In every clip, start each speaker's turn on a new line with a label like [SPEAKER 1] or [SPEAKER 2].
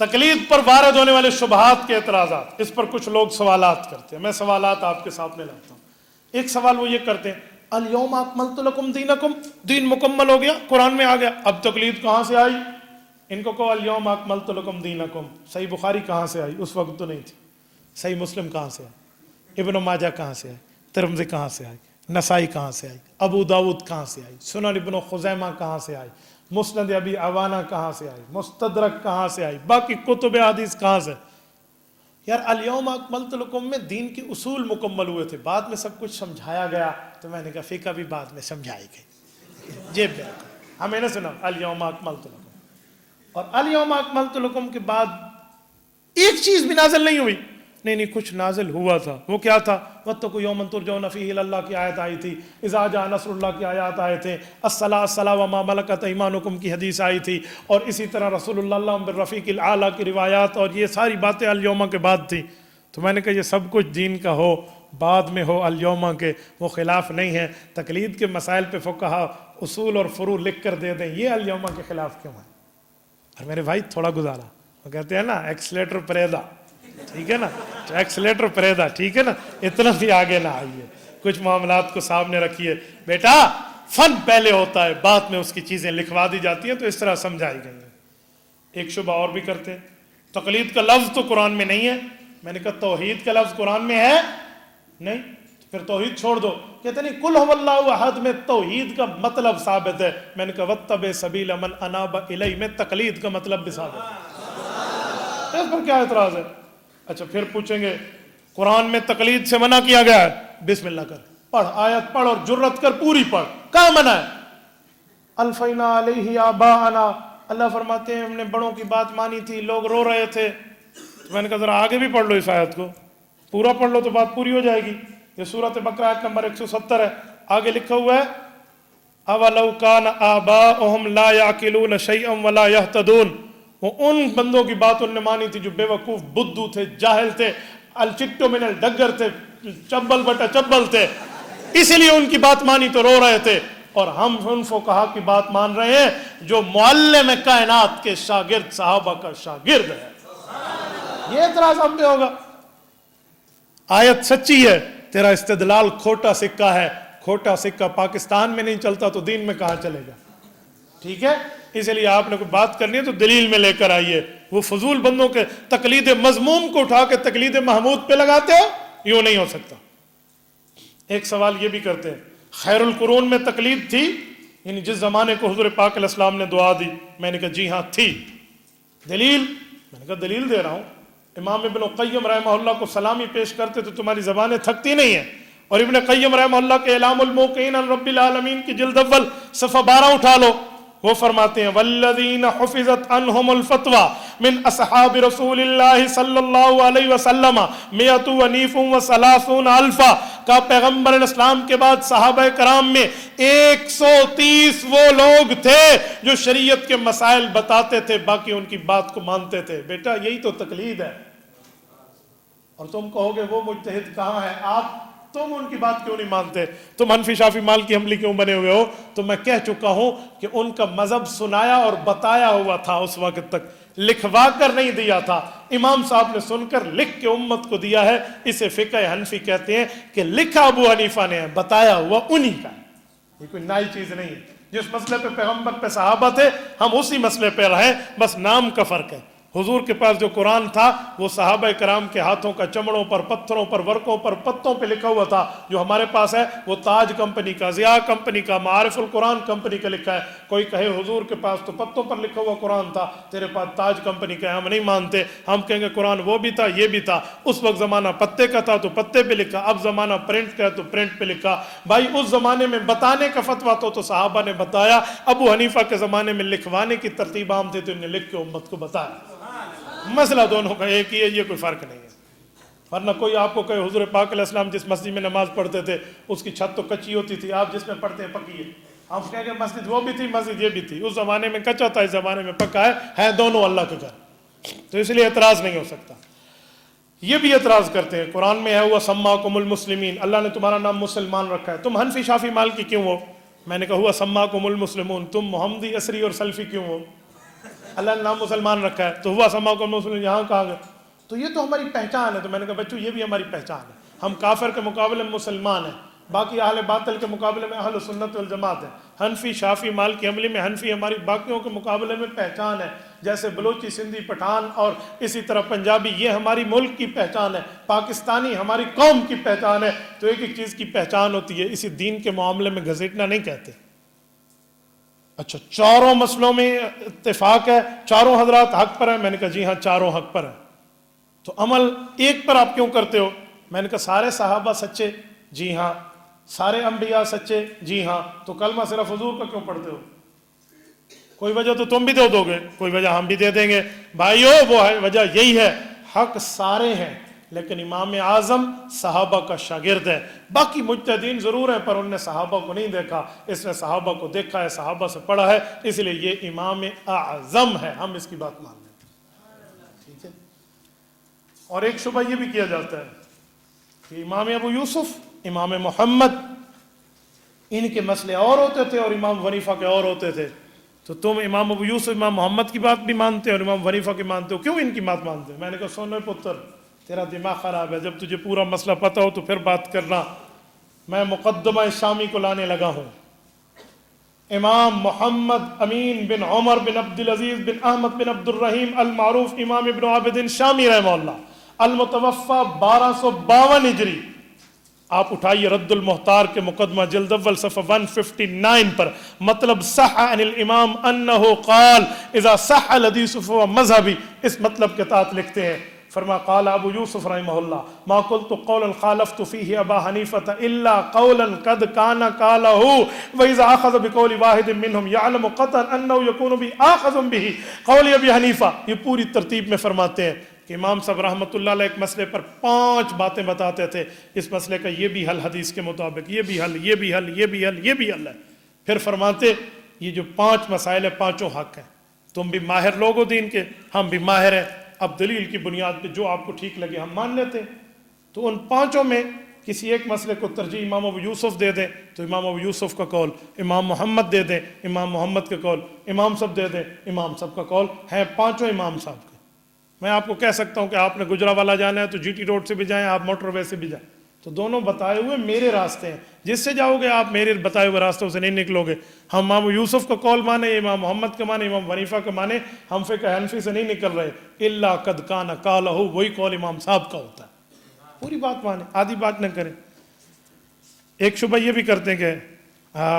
[SPEAKER 1] تقلید پر وارد ہونے والے شبہات کے اعتراضات، اس پر کچھ لوگ سوالات کرتے ہیں، میں سوالات آپ کے سامنے لاتا ہوں۔ ایک سوال وہ یہ کرتے ہیں الیوم اکملت لکم دینکم، دین مکمل ہو گیا، قرآن میں آ گیا، اب تقلید کہاں سے آئی؟ ان کو کہو الیوم اکملت لکم دینکم، صحیح بخاری کہاں سے آئی؟ اس وقت تو نہیں تھی۔ صحیح مسلم کہاں سے آئی؟ ابن ماجہ کہاں سے آئی؟ ترمذی کہاں سے آئی؟ نسائی کہاں سے آئی؟ ابو داود کہاں سے آئی؟ سنن ابن خزیمہ کہاں سے آئی؟ مسند ابی عوانہ کہاں سے آئی؟ مستدرک کہاں سے آئی؟ باقی کتب حدیث کہاں سے؟ یار الیوم اکملت لکم میں دین کے اصول مکمل ہوئے تھے، بعد میں سب کچھ سمجھایا گیا، تو میں نے کہا فقہ بھی بعد میں سمجھائی گئی، جیب میں رکھو، ہمیں نہ سنا الیوم اکملت لکم۔ اور الیوم اکملت لکم کے بعد ایک چیز بھی نازل نہیں ہوئی، نہیں کچھ نازل ہوا تھا۔ وہ کیا تھا؟ واتقوا یوما ترجعون فیہ الی اللہ کی آیت آئی تھی، اذا جاء نصر اللہ کی آیات آئے تھے، الصلاۃ الصلاۃ وما ملکت ایمانکم کی حدیث آئی تھی، اور اسی طرح رسول اللہ بالرفیق الاعلیٰ کی روایات، اور یہ ساری باتیں الیوم کے بعد تھی۔ تو میں نے کہا یہ سب کچھ دین کا ہو، بعد میں ہو الیوم کے، وہ خلاف نہیں ہے۔ تقلید کے مسائل پہ فقہا اصول اور فروع لکھ کر دے دیں، یہ الیوم کے خلاف کیوں ہے؟ اور میرے بھائی تھوڑا گزارا، وہ کہتے ہیں نا ایکسلیٹر پریدا، ٹھیک ہے نا، تو ایکسلیٹر پریدا، ٹھیک ہے نا، اتنا بھی آگے نہ آئیے، کچھ معاملات کو سامنے رکھیے۔ بیٹا فن پہلے ہوتا ہے، بعد میں اس کی چیزیں لکھوا دی جاتی ہیں، تو اس طرح سمجھائی گئی ہیں۔ ایک شبہ اور بھی کرتے ہیں، تقلید کا لفظ تو قرآن میں نہیں ہے۔ میں نے کہا توحید کا لفظ قرآن میں ہے نہیں، پھر توحید چھوڑ دو۔ کہتے نہیں قل هو اللہ احد میں توحید کا مطلب ثابت ہے۔ میں نے کہا واتبع سبیل من اناب الی میں تقلید کا مطلب بھی ثابت ہے، اس پر کیا اعتراض ہے؟ اچھا پھر پوچھیں گے قرآن میں تقلید سے منع کیا گیا ہے، بسم اللہ کر، پڑھ آیت پڑھ اور جرت کر پوری پڑھ، کہاں منع ہے؟ الفینا علیہ آباءنا، اللہ فرماتے ہیں ہم نے بڑوں کی بات مانی تھی، لوگ رو رہے تھے۔ تو میں نے کہا ذرا آگے بھی پڑھ لو اس آیت کو، پورا پڑھ لو تو بات پوری ہو جائے گی۔ یہ سورۃ بقرہ آیت نمبر 170 ہے، آگے لکھا ہوا ہے اَوَلَوْ كَانَ آبَاؤُهُمْ لَا يَعْقِلُونَ شَيْئًا وَلَا يَهْتَدُونَ، وہ ان بندوں کی بات انہوں نے مانی تھی جو بے وقوف بدو تھے، جاہل تھے، الچٹو من الڈگر تھے، چبل بٹا چبل تھے، اسی لیے ان کی بات مانی تو رو رہے تھے۔ اور ہم ان فقہا کی بات مان رہے ہیں جو معلم کائنات کے شاگرد صحابہ کا شاگرد ہے۔ یہ اعتراض ہم پہ ہوگا؟ آیت سچی ہے، تیرا استدلال کھوٹا سکہ ہے، کھوٹا سکہ پاکستان میں نہیں چلتا تو دین میں کہاں چلے گا؟ ٹھیک ہے، اس لیے آپ نے کوئی بات کرنی ہے تو دلیل میں لے کر آئیے۔ وہ فضول بندوں کے تقلید مذموم کو اٹھا کے تقلید محمود پہ لگاتے ہو، یوں نہیں ہو سکتا۔ ایک سوال یہ بھی کرتے ہیں خیر القرون میں تقلید تھی، یعنی جس زمانے کو حضور پاک علیہ السلام نے دعا دی؟ میں نے کہا جی ہاں تھی۔ دلیل؟ میں نے کہا دلیل دے رہا ہوں، امام ابن قیم رحمہ اللہ کو سلامی پیش کرتے تو تمہاری زبانیں تھکتی نہیں ہیں، اور ابن قیم رحمہ اللہ کے اعلام الموقعین عن رب العالمین کی جلد اول صفحہ 12 اٹھا لو، وہ فرماتے ہیں والذین حفظت عنہم الفتوی من اصحاب رسول اللہ صلی اللہ علیہ وسلم 130 الفا، کا پیغمبر اسلام کے بعد صحابہ کرام میں 130 وہ لوگ تھے جو شریعت کے مسائل بتاتے تھے، باقی ان کی بات کو مانتے تھے۔ بیٹا یہی تو تقلید ہے۔ اور تم کہو گے وہ مجتہد کہاں ہے؟ تم ان کی بات کیوں نہیں مانتے؟ تم حنفی شافی مالکی حنبلی کیوں بنے ہوئے ہو؟ تو میں کہہ چکا ہوں کہ ان کا مذہب سنایا اور بتایا ہوا تھا، اس وقت تک لکھوا کر نہیں دیا تھا۔ امام صاحب نے سن کر لکھ کے امت کو دیا ہے، اسے فقہ حنفی کہتے ہیں کہ لکھا ابو حنیفہ نے ہے، بتایا ہوا انہی کا ہے، یہ کوئی نئی چیز نہیں ہے۔ جس مسئلے پہ پیغمبر پہ صحابہ تھے ہم اسی مسئلے پہ رہیں، بس نام کا فرق ہے۔ حضور کے پاس جو قرآن تھا وہ صحابہ کرام کے ہاتھوں کا چمڑوں پر، پتھروں پر، ورقوں پر، پتوں پہ لکھا ہوا تھا۔ جو ہمارے پاس ہے وہ تاج کمپنی کا، ضیاء کمپنی کا، معارف القرآن کمپنی کا لکھا ہے۔ کوئی کہے حضور کے پاس تو پتوں پر لکھا ہوا قرآن تھا، تیرے پاس تاج کمپنی کا ہے، ہم نہیں مانتے۔ ہم کہیں گے قرآن وہ بھی تھا یہ بھی تھا، اس وقت زمانہ پتے کا تھا تو پتے پہ لکھا، اب زمانہ پرنٹ کا ہے تو پرنٹ پہ لکھا۔ بھائی اس زمانے میں بتانے کا فتویٰ تو صحابہ نے بتایا، ابو حنیفہ کے زمانے میں لکھوانے کی ترتیب عام تھی تو انہیں لکھ کے امت کو بتایا۔ مسئلہ دونوں کا ایک ہی ہے، یہ کوئی فرق نہیں ہے۔ ورنہ کوئی آپ کو کہے حضور پاک علیہ السلام جس مسجد میں نماز پڑھتے تھے اس کی چھت تو کچی ہوتی تھی، آپ جس میں پڑھتے ہیں پکی ہے، ہم کہیں گے مسجد وہ بھی تھی مسجد یہ بھی تھی، اس زمانے میں کچا تھا اس زمانے میں پکا ہے دونوں اللہ کے گھر، تو اس لیے اعتراض نہیں ہو سکتا۔ یہ بھی اعتراض کرتے ہیں قرآن میں ہے ہوا سماکم المسلمین، اللہ نے تمہارا نام مسلمان رکھا ہے، تم حنفی شافی مالکی کیوں ہو؟ میں نے کہا ہوا سماکم المسلمون، تم محمدی عصری اور سلفی کیوں ہو؟ اللہ نے نام مسلمان رکھا ہے، تو ہوا سما کو مسلم یہاں کہا گیا، تو یہ تو ہماری پہچان ہے۔ تو میں نے کہا بچوں یہ بھی ہماری پہچان ہے، ہم کافر کے مقابلے میں مسلمان ہیں، باقی اہل باطل کے مقابلے میں اہل سنت والجماعت ہے، حنفی شافی مالکی حنبلی میں حنفی ہماری باقیوں کے مقابلے میں پہچان ہے، جیسے بلوچی سندھی پٹھان اور اسی طرح پنجابی یہ ہماری ملک کی پہچان ہے، پاکستانی ہماری قوم کی پہچان ہے۔ تو ایک ایک چیز کی پہچان ہوتی ہے، اسی دین کے معاملے میں گھسیٹنا نہیں کہتے۔ اچھا چاروں مسئلوں میں اتفاق ہے، چاروں حضرات حق پر ہیں؟ میں نے کہا جی ہاں چاروں حق پر ہیں۔ تو عمل ایک پر آپ کیوں کرتے ہو؟ میں نے کہا سارے صحابہ سچے؟ جی ہاں۔ سارے انبیاء سچے؟ جی ہاں۔ تو کلمہ صرف حضور کا کیوں پڑھتے ہو؟ کوئی وجہ تو تم بھی دے دو گے، کوئی وجہ ہم بھی دے دیں گے۔ بھائیو وہ ہے وجہ یہی ہے، حق سارے ہیں، لیکن امام اعظم صحابہ کا شاگرد ہے۔ باقی مجتہدین ضرور ہیں پر انہوں نے صحابہ کو نہیں دیکھا، اس نے صحابہ کو دیکھا ہے، صحابہ سے پڑھا ہے، اس لیے یہ امام اعظم ہے، ہم اس کی بات مان لیں۔ ٹھیک ہے۔ اور ایک شبہ یہ بھی کیا جاتا ہے کہ امام ابو یوسف، امام محمد، ان کے مسئلے اور ہوتے تھے اور امام حنیفہ کے اور ہوتے تھے، تو تم امام ابو یوسف امام محمد کی بات بھی مانتے اور امام حنیفہ کی مانتے ہو، کیوں ان کی بات مانتے ہو؟ میں نے کہا سونے پتر تیرا دماغ خراب ہے، جب تجھے پورا مسئلہ پتہ ہو تو پھر بات کرنا۔ میں مقدمہ شامی کو لانے لگا ہوں۔ امام محمد امین بن عمر بن عبدالعزیز بن احمد بن عبد الرحیم المعروف امام ابن عابدین شامی رحمہ اللہ، المتوفى 1252 ہجری۔ آپ اٹھائیے رد المحتار کے مقدمہ جلد اول صفحہ 159 پر، مطلب صح عن الامام انہ قال اذا صح الحدیث فهو مذہبی، اس مطلب کے تحت لکھتے ہیں، فرما قال ابو یوسف رحمہ اللہ ما قلت قولا خالفت فيه ابا حنیفة الا قولا قد كان قاله واذا اخذ بقول واحد منهم يعلم قطعا انه يكون باخذ به قول ابي حنیفہ۔ یہ پوری ترتیب میں فرماتے ہیں کہ امام صاحب رحمۃ اللہ علیہ ایک مسئلے پر 5 باتیں بتاتے تھے، اس مسئلے کا یہ بھی حل حدیث کے مطابق، یہ بھی حل، یہ بھی حل، یہ بھی حل، یہ بھی حل ہے۔ پھر فرماتے یہ جو 5 مسائل ہیں پانچوں حق ہیں، تم بھی ماہر لوگ ہو دین کے، ہم بھی ماہر ہیں، اب دلیل کی بنیاد پہ جو آپ کو ٹھیک لگے ہم مان لیتے ہیں۔ تو ان 5 میں کسی ایک مسئلے کو ترجیح امام ابو یوسف دے دیں تو امام ابو یوسف کا قول، امام محمد دے دیں امام محمد کا قول، امام صاحب دے دیں امام صاحب کا قول، ہیں 5 امام صاحب کے۔ میں آپ کو کہہ سکتا ہوں کہ آپ نے گجرانوالہ جانا ہے تو جی ٹی روڈ سے بھی جائیں، آپ موٹر وے سے بھی جائیں، تو دونوں بتائے ہوئے میرے راستے ہیں، جس سے جاؤ گے آپ میرے بتائے ہوئے راستوں سے نہیں نکلو گے۔ ہم امام یوسف کا قول مانے، امام محمد کا مانے، امام حنیفہ کا مانے، ہم فقہ حنفی سے نہیں نکل رہے۔ الا قد کان قالہ، وہی قول امام صاحب کا ہوتا ہے، پوری بات مانے، آدھی بات نہ کریں۔ ایک شبہ یہ بھی کرتے ہیں کہ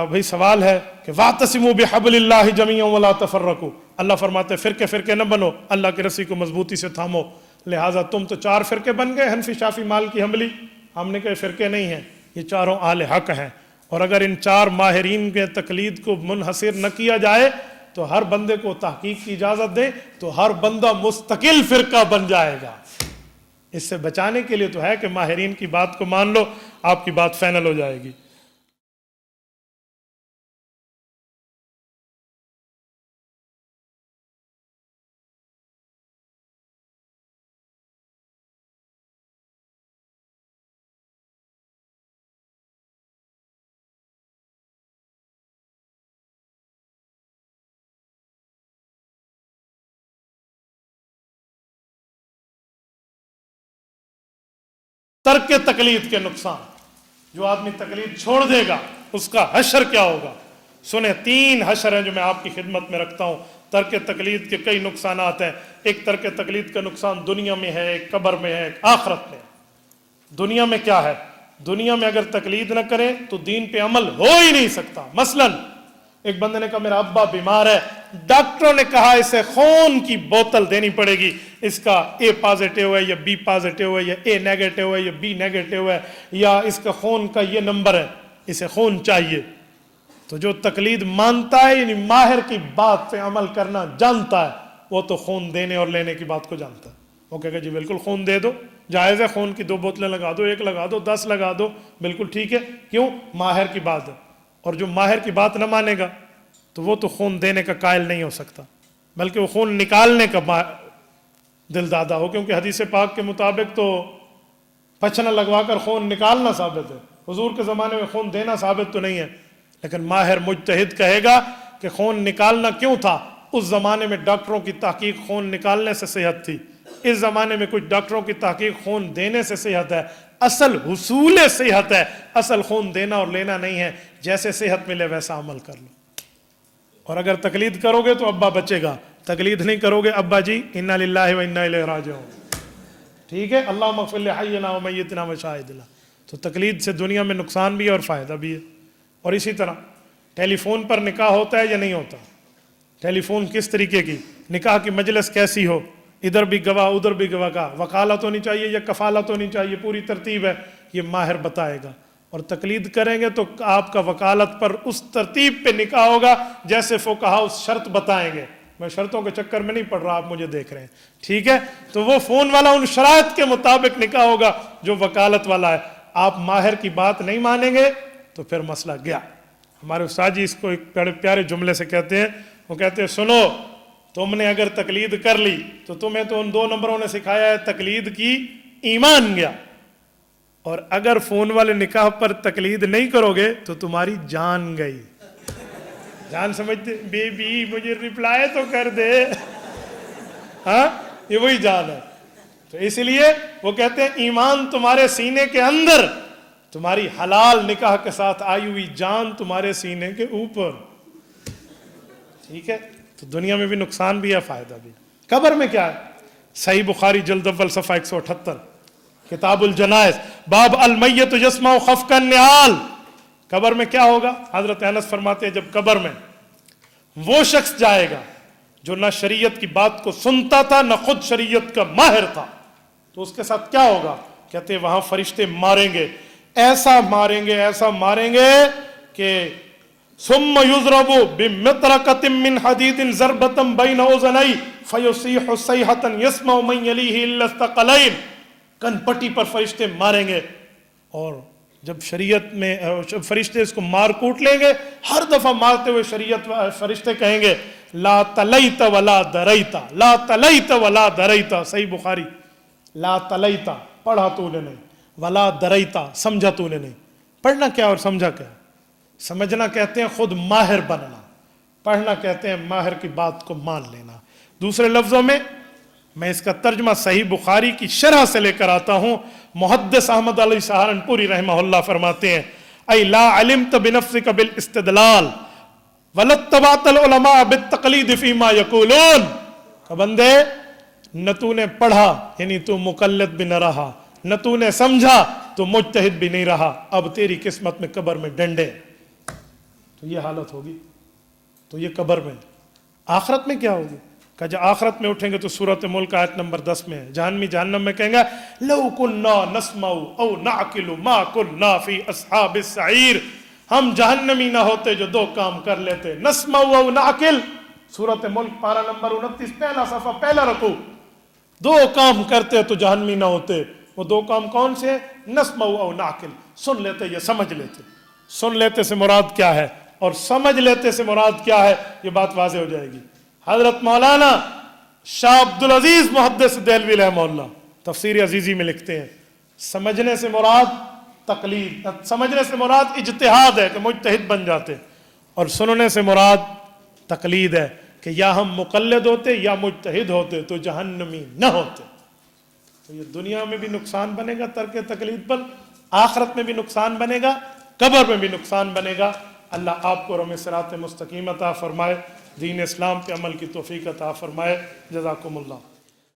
[SPEAKER 1] بھئی سوال ہے کہ واعتصموا بحبل اللہ جمیعا ولا تفرقوا، اللہ فرماتے ہیں فرقے فرقے نہ بنو، اللہ کی رسی کو مضبوطی سے تھامو، لہٰذا تم تو 4 فرقے بن گئے، حنفی شافی مالکی حنبلی، ہم نے کہے فرقے نہیں ہیں، یہ چاروں اہل حق ہیں، اور اگر ان 4 ماہرین کے تقلید کو منحصر نہ کیا جائے تو ہر بندے کو تحقیق کی اجازت دیں تو ہر بندہ مستقل فرقہ بن جائے گا۔ اس سے بچانے کے لیے تو ہے کہ ماہرین کی بات کو مان لو، آپ کی بات فائنل ہو جائے گی۔ ترک تقلید کے نقصان، جو آدمی تقلید چھوڑ دے گا اس کا حشر کیا ہوگا؟ سنیں 3 حشر ہیں جو میں آپ کی خدمت میں رکھتا ہوں۔ ترک تقلید کے کئی نقصانات ہیں۔ ایک ترک تقلید کا نقصان دنیا میں ہے، ایک قبر میں ہے، ایک آخرت میں ہے۔ دنیا میں کیا ہے؟ دنیا میں اگر تقلید نہ کریں تو دین پہ عمل ہو ہی نہیں سکتا۔ مثلاً ایک بندے نے کہا میرا ابا بیمار ہے، ڈاکٹروں نے کہا اسے خون کی بوتل دینی پڑے گی، اس کا اے پازیٹیو ہے یا بی پازیٹیو ہے یا اے نیگیٹیو ہے یا بی نیگیٹیو ہے یا اس کا خون کا یہ نمبر ہے، اسے خون چاہیے۔ تو جو تقلید مانتا ہے یعنی ماہر کی بات پہ عمل کرنا جانتا ہے، وہ تو خون دینے اور لینے کی بات کو جانتا ہے، وہ کہے گا جی بالکل خون دے دو، جائز ہے، خون کی 2 بوتلیں لگا دو، 1 لگا دو، 10 لگا دو، بالکل ٹھیک ہے۔ کیوں؟ ماہر کی بات ہے، اور جو ماہر کی بات نہ مانے گا تو وہ تو خون دینے کا قائل نہیں ہو سکتا، بلکہ وہ خون نکالنے کا دل دادا ہو، کیونکہ حدیث پاک کے مطابق تو پچھنا لگوا کر خون نکالنا ثابت ہے، حضور کے زمانے میں خون دینا ثابت تو نہیں ہے، لیکن ماہر مجتہد کہے گا کہ خون نکالنا کیوں تھا؟ اس زمانے میں ڈاکٹروں کی تحقیق خون نکالنے سے صحت تھی، اس زمانے میں کچھ ڈاکٹروں کی تحقیق خون دینے سے صحت ہے۔ اصل حصول صحت ہے، اصل خون دینا اور لینا نہیں ہے۔ جیسے صحت ملے ویسا عمل کر لو، اور اگر تقلید کرو گے تو ابا بچے گا، تقلید نہیں کرو گے ابا جی انا للہ و انا الیہ راجعون، ٹھیک ہے؟ اللہم اغفر لحینا و میتنا و شاہدنا۔ تو تقلید سے دنیا میں نقصان بھی ہے اور فائدہ بھی ہے۔ اور اسی طرح ٹیلی فون پر نکاح ہوتا ہے یا نہیں ہوتا؟ ٹیلی فون کس طریقے کی، نکاح کی مجلس کیسی ہو، ادھر بھی گواہ ادھر بھی گواہ، کا وکالت ہونی چاہیے یا کفالت ہونی چاہیے، پوری ترتیب ہے، یہ ماہر بتائے گا۔ اور تقلید کریں گے تو آپ کا وکالت پر اس ترتیب پہ نکاح ہوگا جیسے فقہا اس شرط بتائیں گے۔ میں شرطوں کے چکر میں نہیں پڑ رہا، آپ مجھے دیکھ رہے ہیں، ٹھیک ہے؟ تو وہ فون والا ان شرائط کے مطابق نکاح ہوگا جو وکالت والا ہے۔ آپ ماہر کی بات نہیں مانیں گے تو پھر مسئلہ گیا۔ ہمارے استاد جی اس کو ایک پیارے جملے سے کہتے ہیں، وہ کہتے ہیں سنو، تم نے اگر تقلید کر لی تو تمہیں تو ان 2 نمبروں نے سکھایا ہے تقلید کی، ایمان گیا، اور اگر فون والے نکاح پر تقلید نہیں کرو گے تو تمہاری جان گئی۔ جان سمجھتے؟ بے بی مجھے ریپلائی تو کر دے، ہاں یہ وہی جان ہے۔ تو اس لیے وہ کہتے ہیں ایمان تمہارے سینے کے اندر، تمہاری حلال نکاح کے ساتھ آئی ہوئی جان تمہارے سینے کے اوپر، ٹھیک ہے؟ تو دنیا میں بھی نقصان بھی ہے، فائدہ بھی۔ قبر میں کیا ہے؟ صحیح بخاری جلد اول صفحہ 178، کتاب الجنائز، باب المیت یسمع خفق النعال۔ قبر میں کیا ہوگا؟ حضرت انس فرماتے ہیں جب قبر میں وہ شخص جائے گا جو نہ شریعت کی بات کو سنتا تھا نہ خود شریعت کا ماہر تھا، تو اس کے ساتھ کیا ہوگا؟ کہتے ہیں وہاں فرشتے ماریں گے، ایسا ماریں گے ایسا ماریں گے کہ ثم یضرب بمطرقۃ من حدید ضربۃ بین اذنی فیصیح صیحۃ یسمع من یلیہ الا الثقلین۔ کن پٹی پر فرشتے ماریں گے، اور جب شریعت میں فرشتے اس کو مار کوٹ لیں گے، ہر دفعہ مارتے ہوئے شریعت فرشتے کہیں گے لا تلیت ولا دریت، لا تلیت ولا دریت۔ صحیح بخاری، لا تلیت پڑھا تو نے نہیں، ولا دریتا سمجھا تو نے نہیں۔ پڑھنا کیا اور سمجھا کیا؟ سمجھنا کہتے ہیں خود ماہر بننا، پڑھنا کہتے ہیں ماہر کی بات کو مان لینا۔ دوسرے لفظوں میں میں اس کا ترجمہ صحیح بخاری کی شرح سے لے کر آتا ہوں۔ محدث احمد علی سہارنپوری رحمہ اللہ فرماتے ہیں اے لا علمت بنفسک بالاستدلال ولا اتبعت العلماء بالتقلید فیما یقولون۔ کہ بندے نہ تو نے پڑھا یعنی تو مقلد بھی نہ رہا، نہ تو نے سمجھا تو مجتہد بھی نہیں رہا، اب تیری قسمت میں قبر میں ڈنڈے۔ تو یہ حالت ہوگی، تو یہ قبر میں۔ آخرت میں کیا ہوگی؟ کہ جب آخرت میں اٹھیں گے تو سورۃ ملک آیت نمبر 10 میں جہنمی جہنم میں کہیں گے لو کنا نسمع او نعقل ما کنا فی اصحاب السعیر۔ ہم جہنمی نہ ہوتے جو 2 کام کر لیتے، نسمع او نعقل۔ سورۃ ملک پارہ نمبر 29 پہلا صفحہ پہلا رکوع، 2 کام کرتے تو جہنمی نہ ہوتے۔ وہ 2 کام کون سے ہیں؟ نسمع او نعقل، سن لیتے یا سمجھ لیتے۔ سن لیتے سے مراد کیا ہے اور سمجھ لیتے سے مراد کیا ہے، یہ بات واضح ہو جائے گی۔ حضرت مولانا شاہ عبدالعزیز محدث دہلوی رحمہ اللہ تفسیر عزیزی میں لکھتے ہیں سمجھنے سے مراد تقلید، سمجھنے سے مراد اجتہاد ہے کہ مجتہد بن جاتے، اور سننے سے مراد تقلید ہے کہ یا ہم مقلد ہوتے یا مجتہد ہوتے تو جہنمی نہ ہوتے۔ تو یہ دنیا میں بھی نقصان بنے گا ترک تقلید پر، آخرت میں بھی نقصان بنے گا، قبر میں بھی نقصان بنے گا۔ اللہ آپ کو رحم صراط مستقیم عطا فرمائے، دین اسلام پہ عمل کی توفیق عطا فرمائے۔ جزاکم اللہ۔